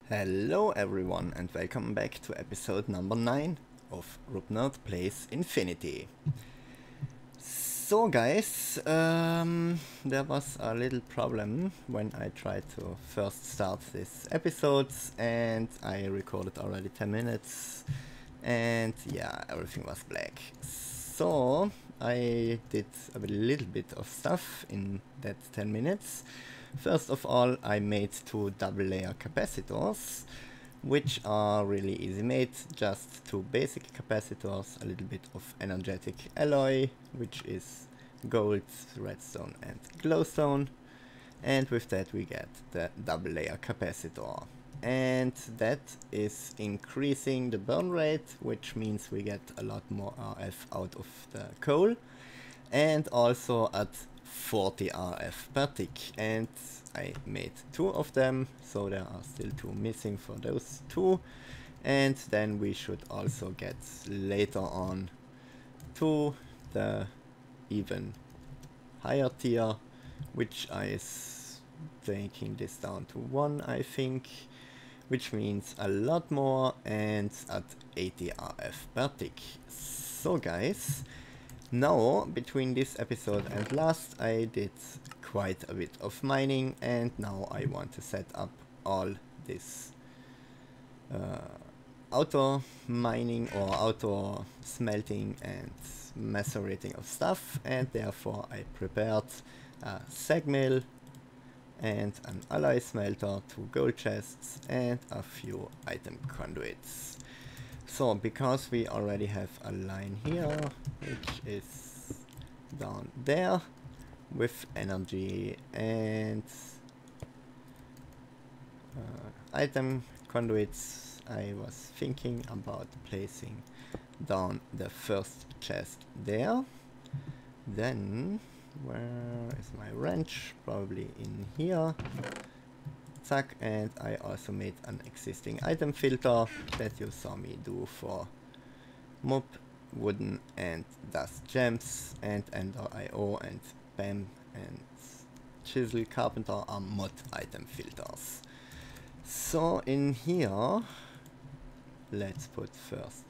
Hello everyone and welcome back to episode number 9 of Rupnerd Plays Infinity. So guys, there was a little problem when I tried to first start this episode and I recorded already 10 minutes and yeah, everything was black. So I did a little bit of stuff in that 10 minutes. First of all, I made 2 double layer capacitors, which are really easy made, just 2 basic capacitors, a little bit of energetic alloy, which is gold, redstone and glowstone, and with that we get the double layer capacitor. And that is increasing the burn rate, which means we get a lot more RF out of the coal, and also at 40 RF per tick, and I made 2 of them, so there are still 2 missing for those 2, and then we should also get later on to the even higher tier, which is taking this down to 1, I think, which means a lot more and at 80 RF per tick. So guys, now, between this episode and last, I did quite a bit of mining, and now I want to set up all this auto mining or auto smelting and macerating of stuff, and therefore I prepared a sag mill and an alloy smelter, 2 gold chests and a few item conduits. So, because we already have a line here, which is down there, with energy and item conduits, I was thinking about placing down the first chest there. Then, where is my wrench? Probably in here. Zack, and I also made an existing item filter that you saw me do for mob, wooden and dust gems, and ender IO and bam and chisel carpenter are mod item filters. So in here, let's put first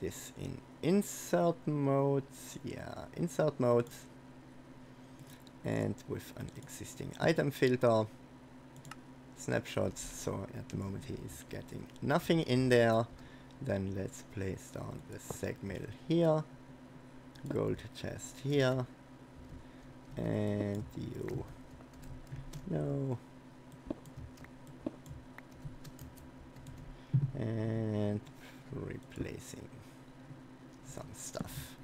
this in insert mode, yeah, insert mode, and with an existing item filter, snapshots, so at the moment he is getting nothing in there. Then let's place down the sag mill here, gold chest here, and you, no, and replacing some stuff.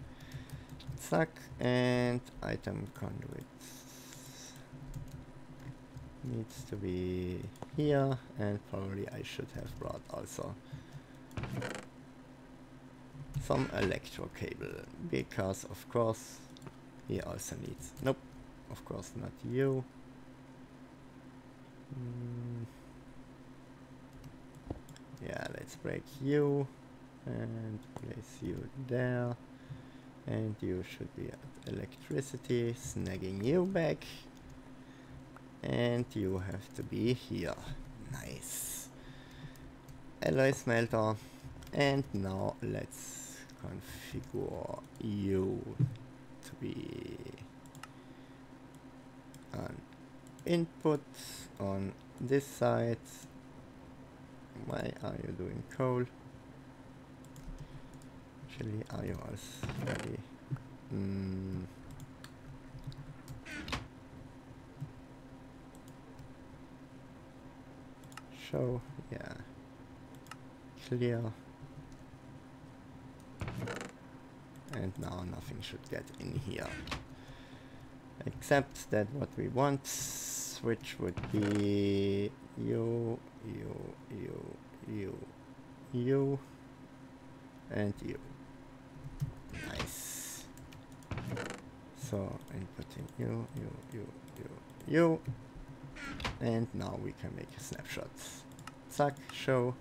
Zack, and item conduit needs to be here, and probably I should have brought also some electro cable, because of course he also needs, nope, of course not you. Yeah, let's break you and place you there, and you should be at electricity, snagging you back. And you have to be here. Nice. Alloy smelter. And now let's configure you to be an input on this side. Why are you doing coal? Actually, are you already? Show, yeah, clear, and now nothing should get in here, except that what we want, which would be you, and you. Nice. So inputting you. And now we can make a snapshot. Zack, show.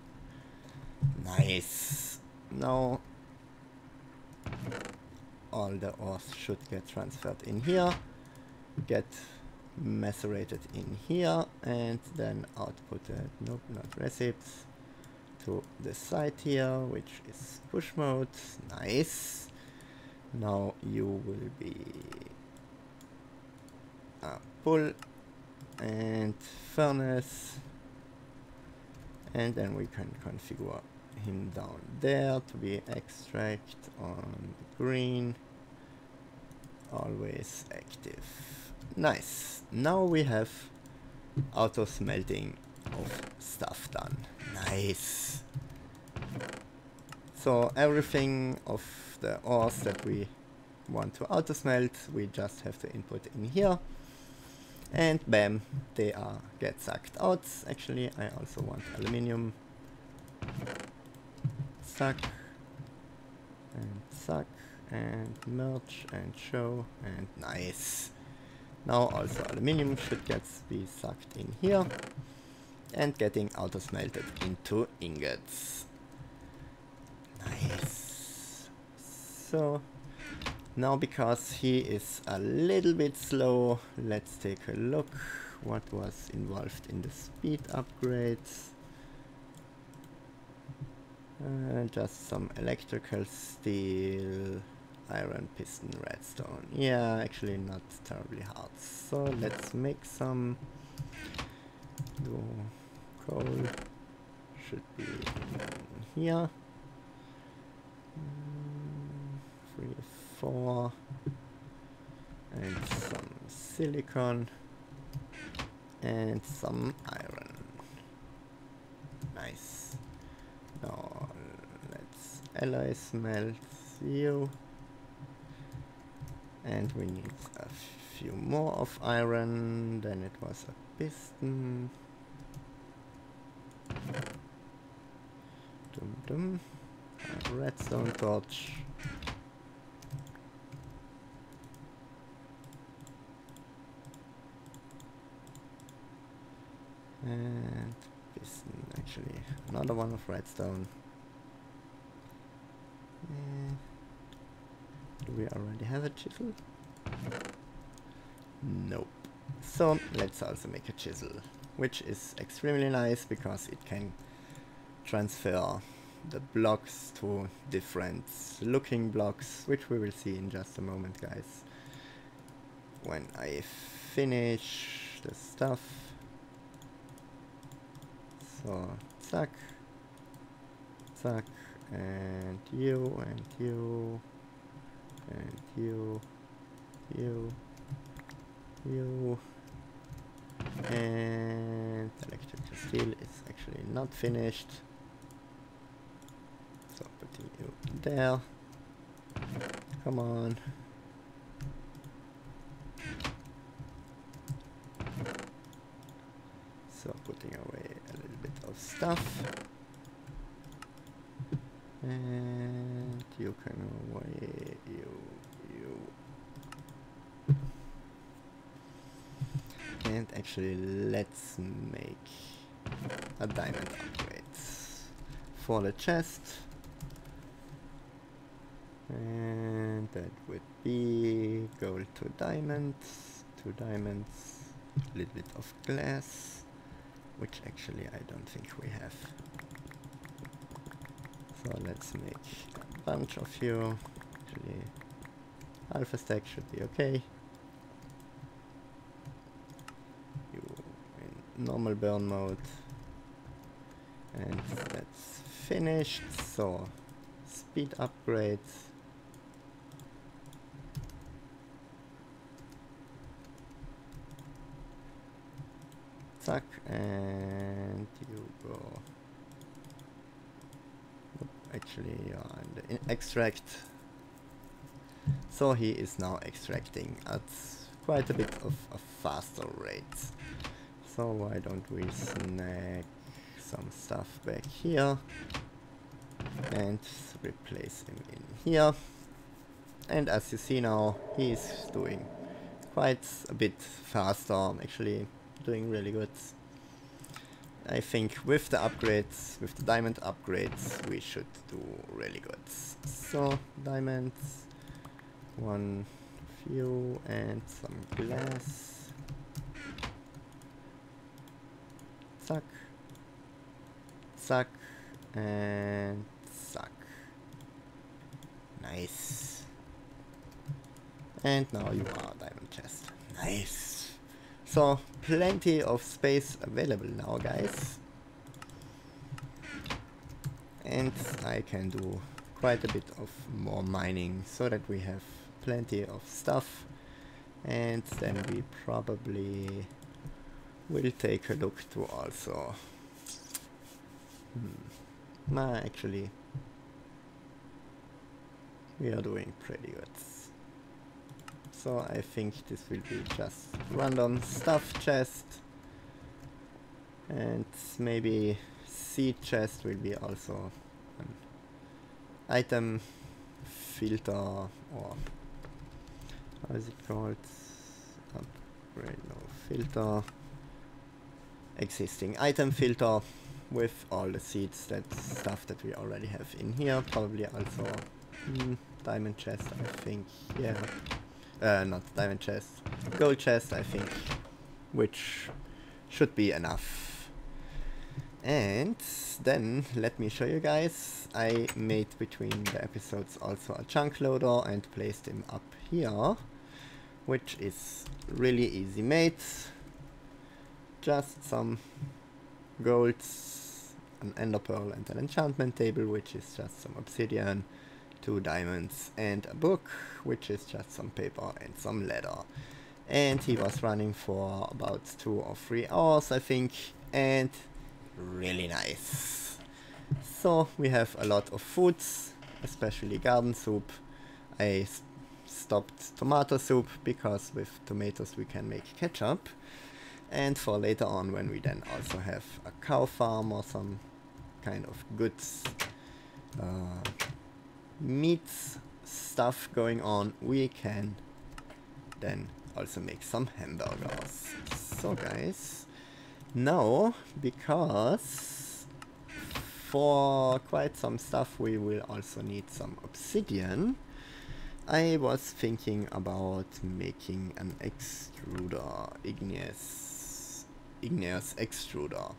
Nice. Now all the ores should get transferred in here. Get macerated in here and then outputted, nope, not receipts, to the side here, which is push mode. Nice. Now you will be a pull and furnace, and then we can configure him down there to be extract on green, always active. Nice. Now we have auto smelting of stuff done. Nice. So everything of the ores that we want to auto smelt, we just have to input in here, and bam, they are get sucked out. Actually, I also want aluminium. Suck and merge and show, and nice. Now also aluminium should be sucked in here and getting auto smelted into ingots. Nice. So now, because he is a little bit slow, let's take a look what was involved in the speed upgrades. Just some electrical steel, iron, piston, redstone. Yeah, actually not terribly hard. So let's make some. Do coal should be in here. 3, 4, and some silicon and some iron. Nice. Now let's alloy smelt you, and we need a few more of iron. Then it was a piston. A redstone torch. And piston, actually another one of redstone. Do we already have a chisel? Nope. So let's also make a chisel, which is extremely nice because it can transfer the blocks to different looking blocks, which we will see in just a moment, guys, when I finish the stuff. So zack, zack, and you, and you, and you, you, and electrical steel is actually not finished. So putting you there. Come on. So putting away a little bit of stuff. And you can away, you. And actually let's make a diamond upgrade for the chest. And that would be gold to diamonds, a little bit of glass, which actually I don't think we have. So let's make a bunch of you. Actually, half a stack should be okay. You in normal burn mode. And that's finished. So speed upgrades. Zack, and you go. Actually, you're in the extract. So he is now extracting at quite a bit of a faster rate. So why don't we snag some stuff back here and replace him in here. And as you see now, he's doing quite a bit faster, actually doing really good. I think with the upgrades, with the diamond upgrades, we should do really good. So diamonds, one few, and some glass. Zack. Zack. And zack. Nice. And now you are diamond chest. Nice. So, plenty of space available now, guys. And I can do quite a bit of more mining so that we have plenty of stuff. And then we probably will take a look to also... Nah, actually, we are doing pretty good. So I think this will be just random stuff chest. And maybe seed chest will be also an item filter, or how is it called? Upgrade, no, filter. Existing item filter with all the seeds, that stuff that we already have in here. Probably also diamond chest, I think. Yeah. Not diamond chest. Gold chest, I think. Which should be enough. And then let me show you guys. I made between the episodes also a chunk loader and placed him up here. Which is really easy made. Just some golds, an ender pearl and an enchantment table, which is just some obsidian, 2 diamonds and a book, which is just some paper and some leather. And he was running for about 2 or 3 hours, I think, and really nice. So we have a lot of foods, especially garden soup. I stopped tomato soup because with tomatoes we can make ketchup. And for later on, when we then also have a cow farm or some kind of goods, meat stuff going on, we can then also make some hamburgers. So guys, now, because for quite some stuff we will also need some obsidian, I was thinking about making an extruder, igneous extruder,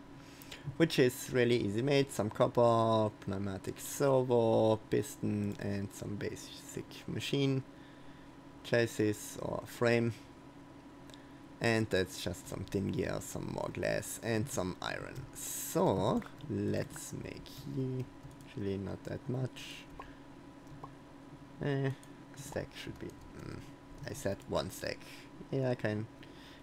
which is really easy made. Some copper, pneumatic servo, piston and some basic machine chassis or frame, and that's just some tin gear, some more glass and some iron. So let's make actually not that much. Stack should be I said 1 stack. Yeah, I can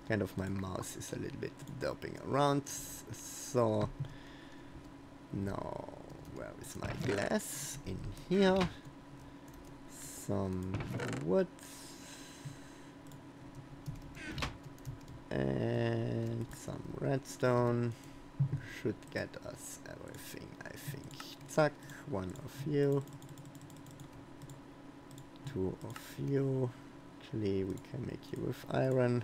kind of, my mouse is a little bit derping around. So now, where is my glass? In here. Some wood. And some redstone. Should get us everything, I think. Zack, 1 of you. 2 of you. Actually, we can make you with iron.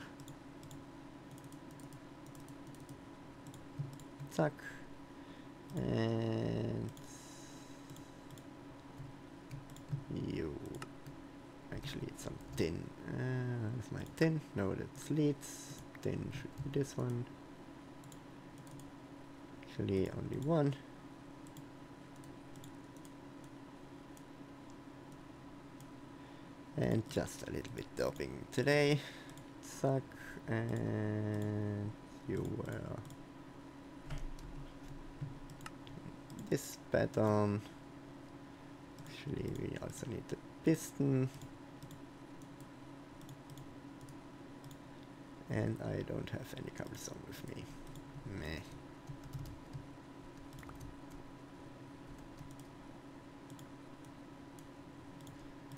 Zack. And you. Actually, it's some tin. That's my tin. No, that's leads. Tin should be this one. Actually, only 1. And just a little bit doping today. Zack, and you were this pattern. Actually, we also need the piston. And I don't have any cobblestone with me. Meh.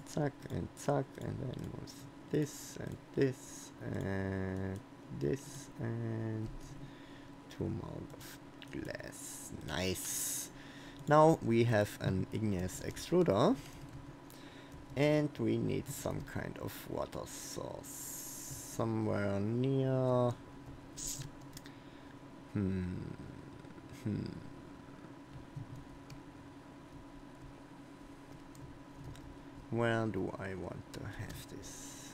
Zack, and then was this and this and this and 2 more of glass. Nice. Now we have an igneous extruder and we need some kind of water source somewhere near. Where do I want to have this?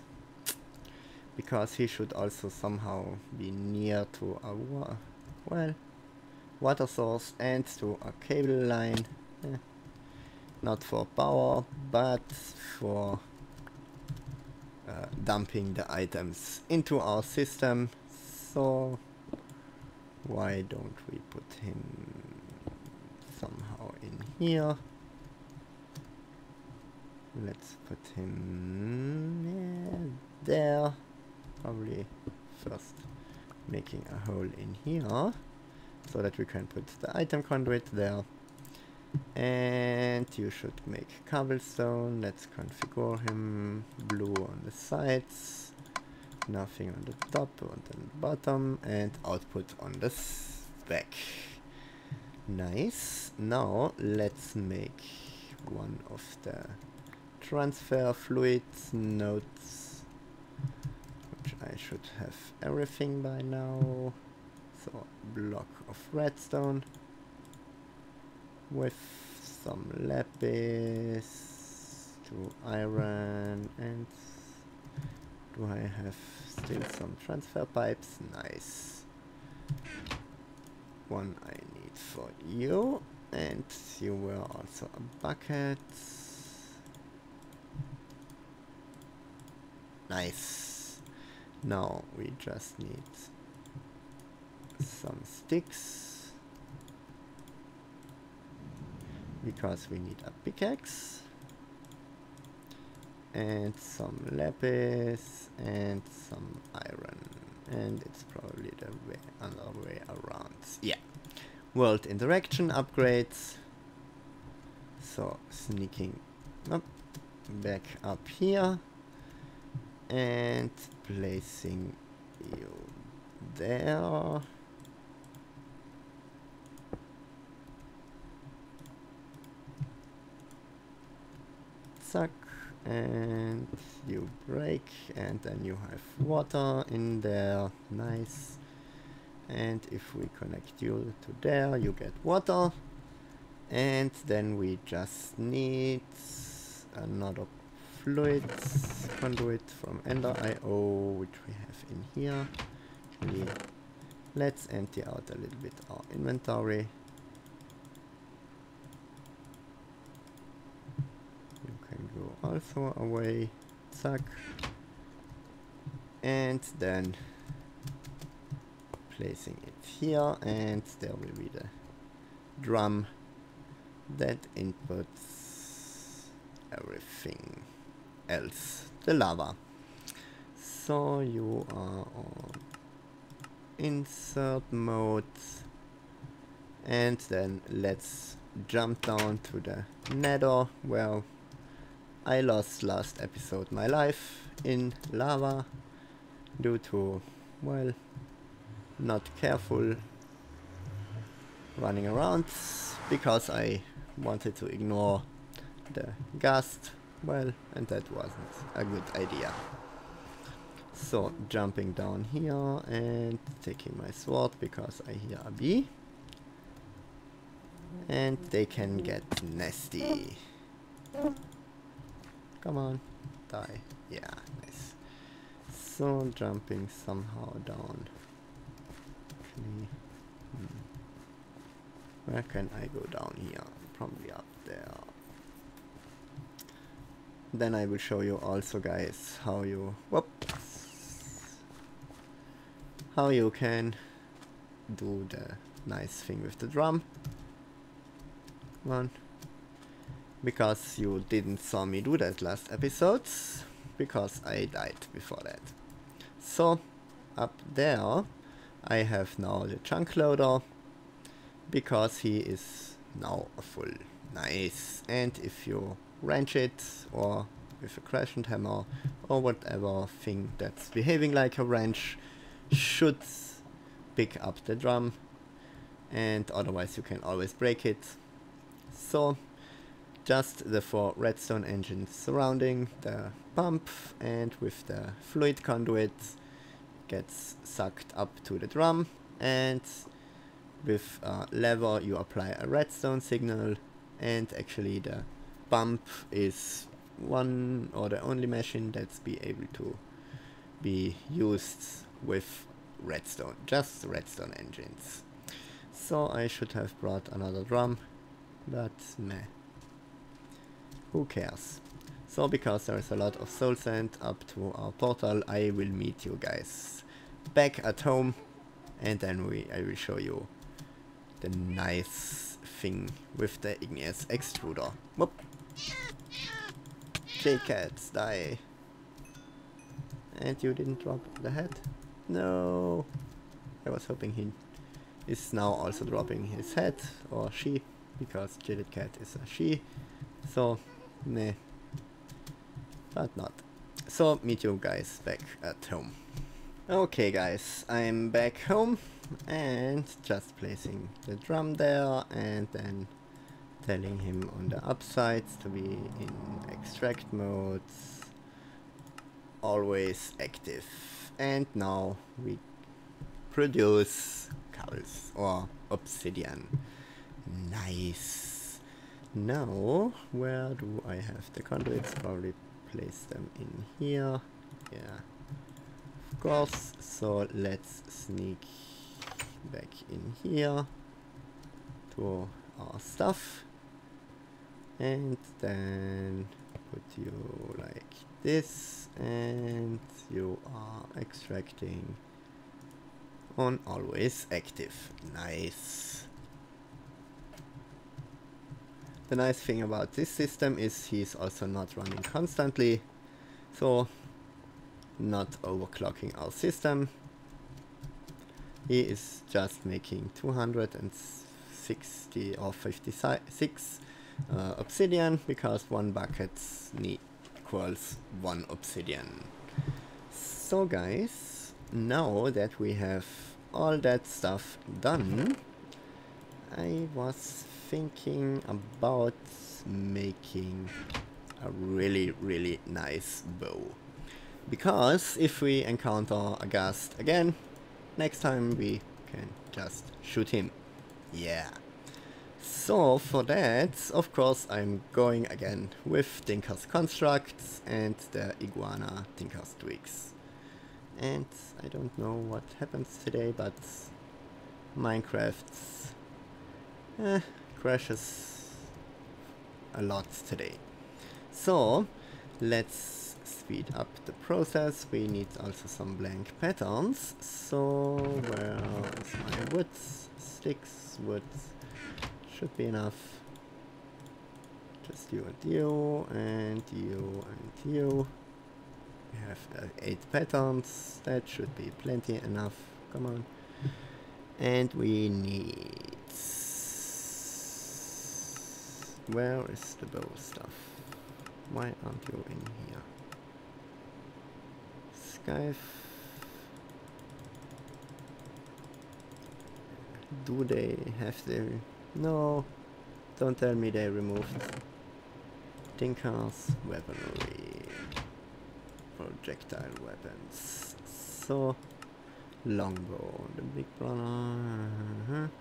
Because he should also somehow be near to our... Well, water source and to a cable line. Not for power, but for dumping the items into our system. So why don't we put him somehow in here? Let's put him there. Probably first making a hole in here so that we can put the item conduit there. And you should make cobblestone. Let's configure him blue on the sides, nothing on the top and on the bottom, and output on the back. Nice. Now let's make one of the transfer fluid nodes, which I should have everything by now. So block of redstone with some lapis to iron, and do I have still some transfer pipes? Nice. One I need for you, and you were also a bucket. Nice. Now we just need some sticks, because we need a pickaxe, and some lapis and some iron, and it's probably the other way around. Yeah. World interaction upgrades. So sneaking up, back up here and placing you there. Suck, and you break, and then you have water in there. Nice. And if we connect you to there, you get water. And then we just need another fluid conduit from Ender.io, which we have in here. Actually, let's empty out a little bit our inventory. Also away, suck, and then placing it here, and there will be the drum that inputs everything else, the lava. So you are on insert mode, and then let's jump down to the nether, where I lost last episode my life in lava due to, well, not careful running around, because I wanted to ignore the gust, well, and that wasn't a good idea. So jumping down here and taking my sword because I hear a bee, and they can get nasty. Come on, die. Yeah, nice. So jumping somehow down. Actually, where can I go down here? Probably up there. Then I will show you also, guys, how you can do the nice thing with the drum. Come on. Because you didn't saw me do that last episodes, because I died before that. So up there I have now the chunk loader, because he is now a full. Nice. And if you wrench it, or with a crescent hammer, or whatever thing that's behaving like a wrench, should pick up the drum, and otherwise you can always break it. So just the 4 redstone engines surrounding the pump, and with the fluid conduit gets sucked up to the drum, and with a lever you apply a redstone signal, and actually the pump is one or the only machine that's be able to be used with redstone, just redstone engines. So I should have brought another drum, but meh. Who cares? So because there's a lot of soul sand up to our portal, I will meet you guys back at home, and then I will show you the nice thing with the igneous extruder. Whoop! J-Cats, die! And you didn't drop the head? No! I was hoping he is now also dropping his head, or she, because Jilted Cat is a she. So, meh. But not. So, meet you guys back at home. Okay guys, I'm back home and just placing the drum there and then telling him on the upsides to be in extract mode, always active. And now we produce cobbles or obsidian. Nice. Now, where do I have the conduits? Probably place them in here. Yeah, of course. So let's sneak back in here to our stuff. And then put you like this, and you are extracting on always active. Nice. The nice thing about this system is he's also not running constantly, so not overclocking our system. He is just making 260 or 56 obsidian, because one bucket equals one obsidian. So guys, now that we have all that stuff done, I was thinking about making a really nice bow. Because if we encounter a ghast again, next time we can just shoot him. Yeah. So for that, of course, I'm going again with Tinker's Constructs and the Iguana Tinker's Twigs. And I don't know what happens today, but Minecraft crashes a lot today. So let's speed up the process. We need also some blank patterns. So where is my wood? Sticks, wood. Should be enough. Just you and you and you and you. We have 8 patterns. That should be plenty enough. Come on. And we need... Where is the bow stuff? Why aren't you in here? Skype. Do they have their... No, don't tell me they removed Tinker's weaponry, projectile weapons. So, longbow, the big brother.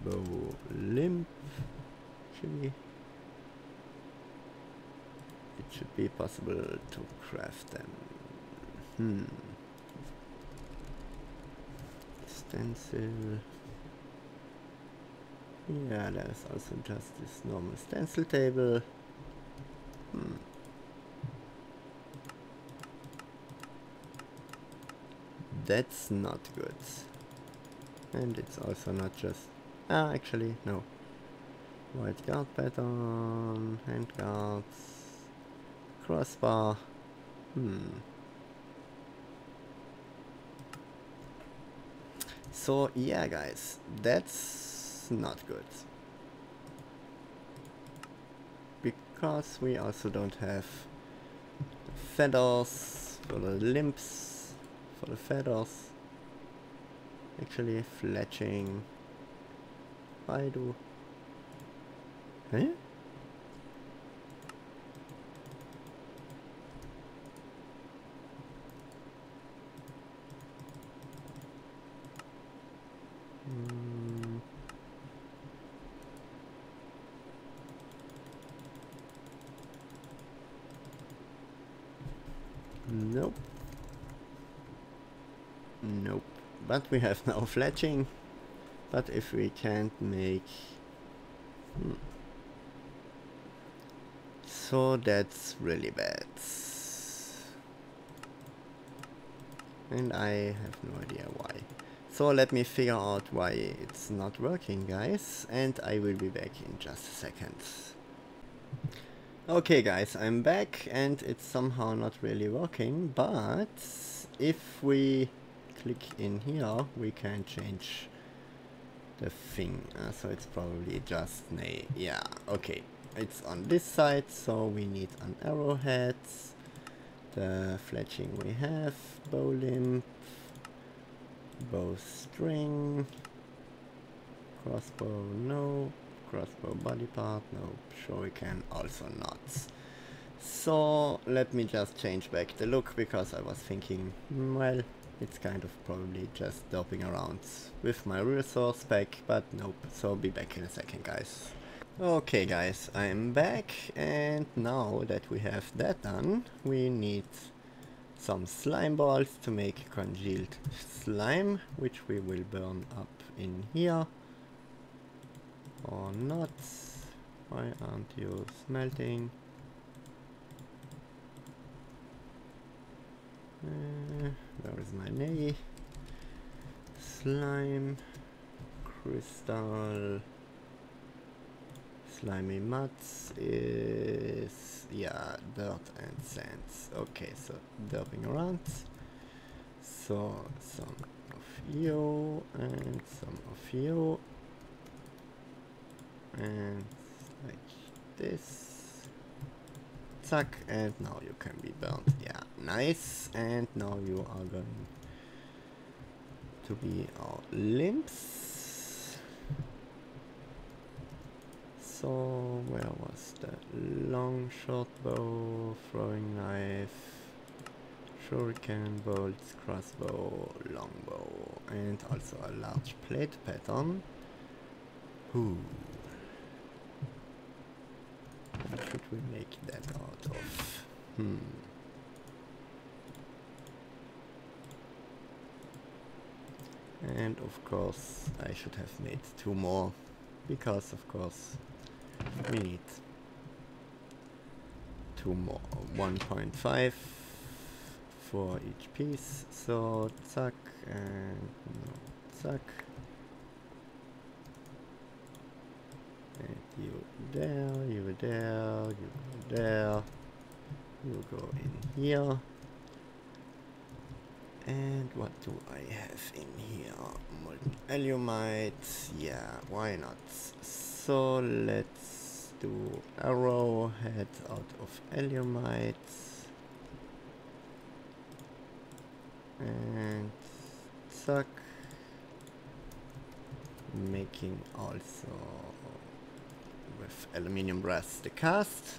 Bow limp. Actually, it should be possible to craft them. Stencil. Yeah, there's also just this normal stencil table. That's not good. And it's also not just... actually, no. White guard pattern, hand guards, crossbar. So yeah guys, that's not good. Because we also don't have feathers for the limbs, for the feathers. Actually fletching. Why do... Huh? Nope. Nope. But we have now fletching. But if we can't make... So that's really bad. And I have no idea why. So let me figure out why it's not working, guys. And I will be back in just a second. Okay guys, I'm back and it's somehow not really working, but if we click in here we can change the thing. So it's probably just yeah, okay. It's on this side, so we need an arrowhead, the fletching we have, bow limb, bowstring, crossbow no, crossbow body part no, shuriken also not. So let me just change back the look, because I was thinking, well, it's kind of probably just derping around with my resource pack, but nope. So be back in a second, guys. Okay guys, I'm back, and now that we have that done, we need some slime balls to make congealed slime, which we will burn up in here. Or not. Why aren't you smelting? Where is my nay? Slime, crystal, slimy muds is, yeah, dirt and sands. Okay, so derping around. So some of you and some of you. And like this. Zack, and now you can be burnt. Yeah, nice. And now you are going to be our limbs. So where was the long short bow, throwing knife, shuriken, bolts, crossbow, longbow, and also a large plate pattern. Ooh. What should we make that out of? And of course I should have made 2 more, because of course we need 2 more, 1.5 for each piece. So zack and no, zack. And you there, you there, you go there, you go in here. And what do I have in here? Molten alumite, yeah, why not? So let's do arrowhead out of alumite. And zack. Making also with aluminium brass the cast.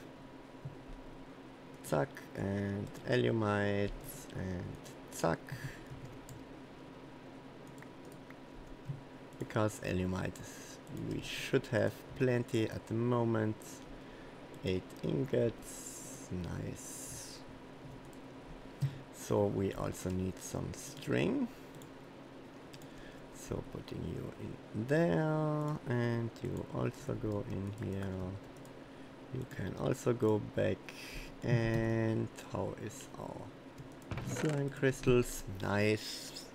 Zack, and alumite, and zack. Because alumite we should have plenty at the moment. 8 ingots, nice. So we also need some string. So putting you in there, and you also go in here. You can also go back. And how is our slime crystals? Nice.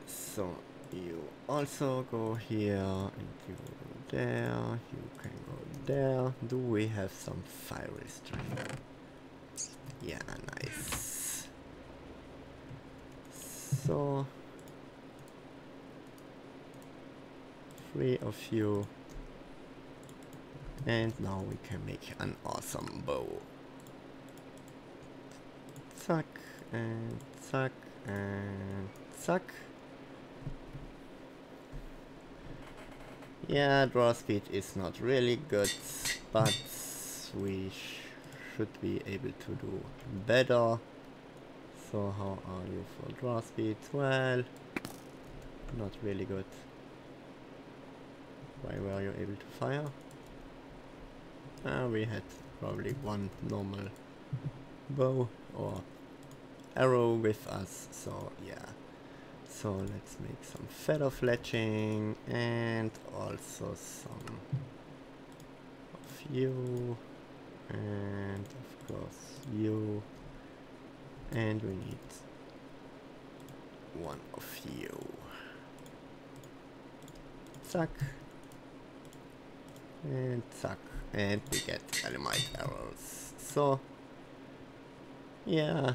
So you also go here, and you go there, you can go there. Do we have some fiery string? Yeah, nice. So 3 of you, and now we can make an awesome bow. Zack, and zack, and zack. Yeah, draw speed is not really good, but we should be able to do better. So how are you for draw speed? Well, not really good. Why were you able to fire? We had probably one normal bow or arrow with us, so yeah. So let's make some feather fletching and also some of you, and of course you, and we need one of you. Zack. And zack. And we get Elimite arrows. So yeah,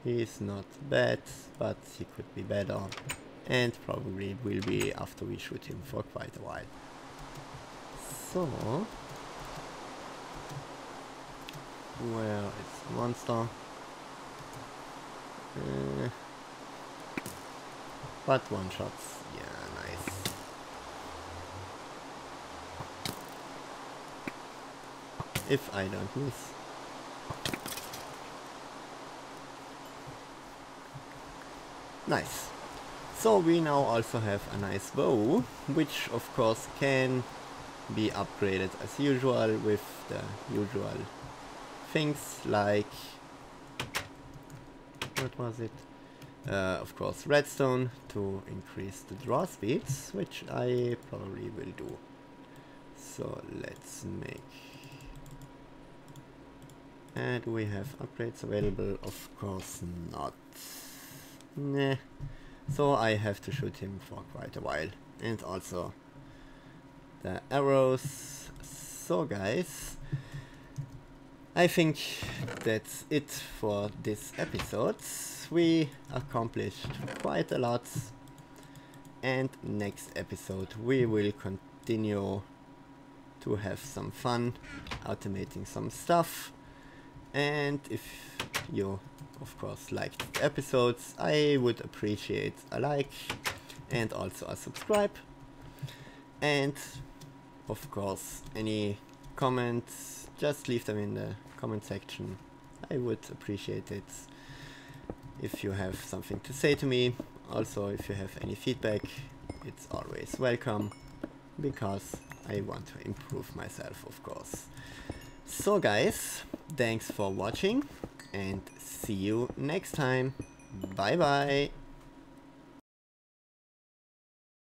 he's not bad, but he could be better. And probably will be after we shoot him for quite a while. So where is the monster? But one shots, yeah, nice. If I don't miss. Nice. So we now also have a nice bow, which of course can be upgraded as usual with the usual things like, what was it? Of course redstone to increase the draw speeds, which I probably will do. So let's make... do we have upgrades available? Of course not. Nah. So I have to shoot him for quite a while. And also the arrows. So guys, I think that's it for this episode. We accomplished quite a lot, and next episode we will continue to have some fun automating some stuff. And if you of course liked the episodes, I would appreciate a like and also a subscribe. And of course any comments, just leave them in the comment section. I would appreciate it if you have something to say to me. Also, if you have any feedback, it's always welcome, because I want to improve myself, of course. So guys, thanks for watching and see you next time. Bye bye.